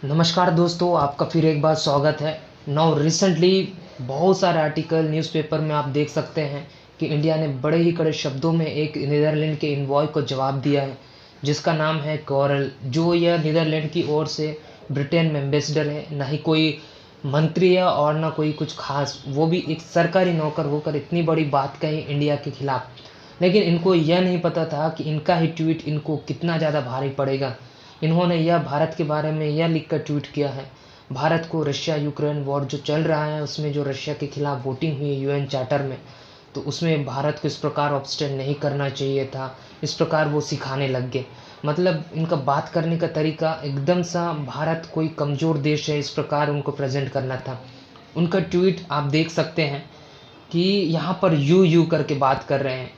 नमस्कार दोस्तों, आपका फिर एक बार स्वागत है। नाउ रिसेंटली बहुत सारे आर्टिकल न्यूज़पेपर में आप देख सकते हैं कि इंडिया ने बड़े ही कड़े शब्दों में एक नीदरलैंड के इन्वॉय को जवाब दिया है, जिसका नाम है कोरल। जो यह नीदरलैंड की ओर से ब्रिटेन में एम्बेसडर है, ना ही कोई मंत्री है और ना कोई कुछ खास, वो भी एक सरकारी नौकर होकर इतनी बड़ी बात कही इंडिया के खिलाफ। लेकिन इनको यह नहीं पता था कि इनका ही ट्वीट इनको कितना ज़्यादा भारी पड़ेगा। इन्होंने यह भारत के बारे में यह लिखकर ट्वीट किया है, भारत को रशिया यूक्रेन वॉर जो चल रहा है उसमें जो रशिया के खिलाफ वोटिंग हुई यूएन चार्टर में, तो उसमें भारत को इस प्रकार ऑब्स्टेन नहीं करना चाहिए था। इस प्रकार वो सिखाने लग गए। मतलब इनका बात करने का तरीका एकदम सा भारत कोई कमज़ोर देश है, इस प्रकार उनको प्रेजेंट करना था। उनका ट्वीट आप देख सकते हैं कि यहाँ पर यू करके बात कर रहे हैं,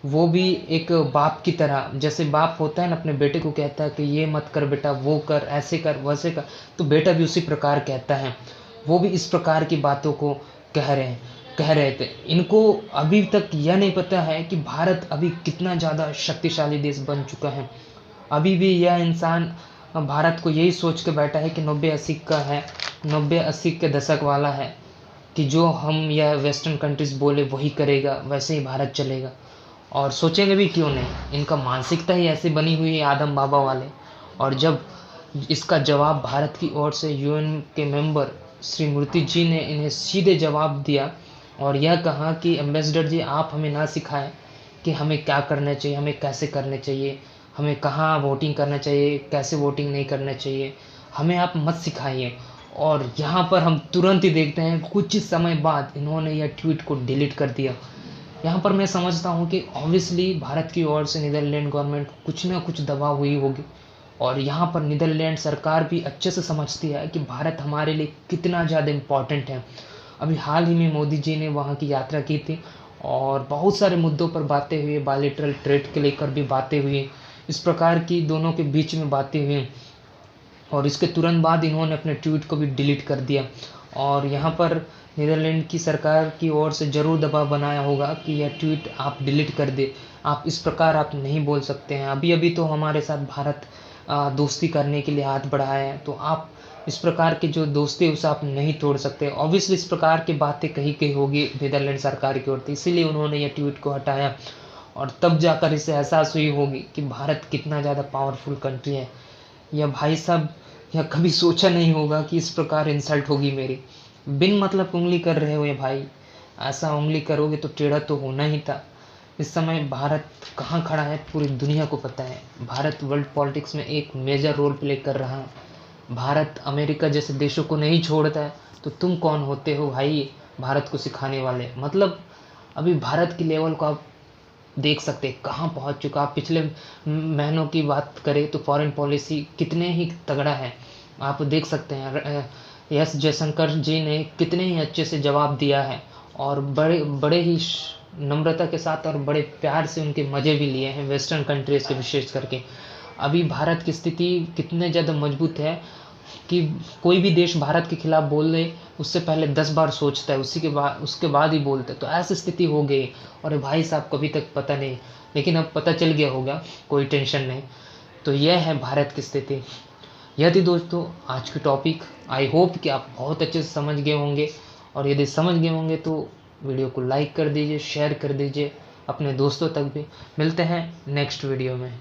वो भी एक बाप की तरह। जैसे बाप होता है ना, अपने बेटे को कहता है कि ये मत कर बेटा, वो कर, ऐसे कर, वैसे कर, तो बेटा भी उसी प्रकार कहता है। वो भी इस प्रकार की बातों को कह रहे थे। इनको अभी तक यह नहीं पता है कि भारत अभी कितना ज़्यादा शक्तिशाली देश बन चुका है। अभी भी यह इंसान भारत को यही सोच के बैठा है कि 90-80 का है, 90-80 के दशक वाला है, कि जो हम या वेस्टर्न कंट्रीज़ बोले वही करेगा, वैसे ही भारत चलेगा। और सोचेंगे भी क्यों नहीं, इनका मानसिकता ही ऐसी बनी हुई है आदम बाबा वाले। और जब इसका जवाब भारत की ओर से यूएन के मेंबर श्री मूर्ति जी ने इन्हें सीधे जवाब दिया और यह कहा कि एम्बेसडर जी, आप हमें ना सिखाएं कि हमें क्या करना चाहिए, हमें कैसे करना चाहिए, हमें कहाँ वोटिंग करना चाहिए, कैसे वोटिंग नहीं करना चाहिए, हमें आप मत सिखाइए। और यहाँ पर हम तुरंत ही देखते हैं कुछ समय बाद इन्होंने यह ट्वीट को डिलीट कर दिया। यहाँ पर मैं समझता हूँ कि ऑब्वियसली भारत की ओर से नीदरलैंड गवर्नमेंट कुछ ना कुछ दबाव हुई होगी, और यहाँ पर नीदरलैंड सरकार भी अच्छे से समझती है कि भारत हमारे लिए कितना ज़्यादा इम्पॉर्टेंट है। अभी हाल ही में मोदी जी ने वहाँ की यात्रा की थी और बहुत सारे मुद्दों पर बातें हुई, बायलैटरल ट्रेड के लेकर भी बातें हुई, इस प्रकार की दोनों के बीच में बातें हुई। और इसके तुरंत बाद इन्होंने अपने ट्वीट को भी डिलीट कर दिया। और यहाँ पर नीदरलैंड की सरकार की ओर से ज़रूर दबाव बनाया होगा कि यह ट्वीट आप डिलीट कर दे, आप इस प्रकार आप नहीं बोल सकते हैं। अभी अभी तो हमारे साथ भारत दोस्ती करने के लिए हाथ बढ़ाया है, तो आप इस प्रकार की जो दोस्ती है उसे आप नहीं तोड़ सकते। ऑब्वियसली इस प्रकार की बातें कही गई होगी नीदरलैंड सरकार की ओर से, इसीलिए उन्होंने यह ट्वीट को हटाया। और तब जाकर इसे एहसास हुई होगी कि भारत कितना ज़्यादा पावरफुल कंट्री है। या भाई साहब, या कभी सोचा नहीं होगा कि इस प्रकार इंसल्ट होगी मेरी। बिन मतलब उंगली कर रहे हो ये भाई, ऐसा उंगली करोगे तो टेढ़ा तो होना ही था। इस समय भारत कहाँ खड़ा है पूरी दुनिया को पता है। भारत वर्ल्ड पॉलिटिक्स में एक मेजर रोल प्ले कर रहा है। भारत अमेरिका जैसे देशों को नहीं छोड़ता है, तो तुम कौन होते हो भाई भारत को सिखाने वाले। मतलब अभी भारत की लेवल को आप देख सकते हैं कहाँ पहुँच चुका। आप पिछले महीनों की बात करें तो फॉरेन पॉलिसी कितने ही तगड़ा है, आप देख सकते हैं। एस जयशंकर जी ने कितने ही अच्छे से जवाब दिया है और बड़े बड़े ही नम्रता के साथ और बड़े प्यार से उनके मज़े भी लिए हैं वेस्टर्न कंट्रीज़ के विशेष करके। अभी भारत की स्थिति कितने ज़्यादा मजबूत है कि कोई भी देश भारत के खिलाफ बोल दे उससे पहले 10 बार सोचता है, उसके बाद ही बोलता है। तो ऐसी स्थिति हो गई। और भाई साहब कभी तक पता नहीं, लेकिन अब पता चल गया होगा, कोई टेंशन नहीं। तो यह है भारत की स्थिति। यह थी दोस्तों आज की टॉपिक। आई होप कि आप बहुत अच्छे से समझ गए होंगे, और यदि समझ गए होंगे तो वीडियो को लाइक कर दीजिए, शेयर कर दीजिए अपने दोस्तों तक भी। मिलते हैं नेक्स्ट वीडियो में।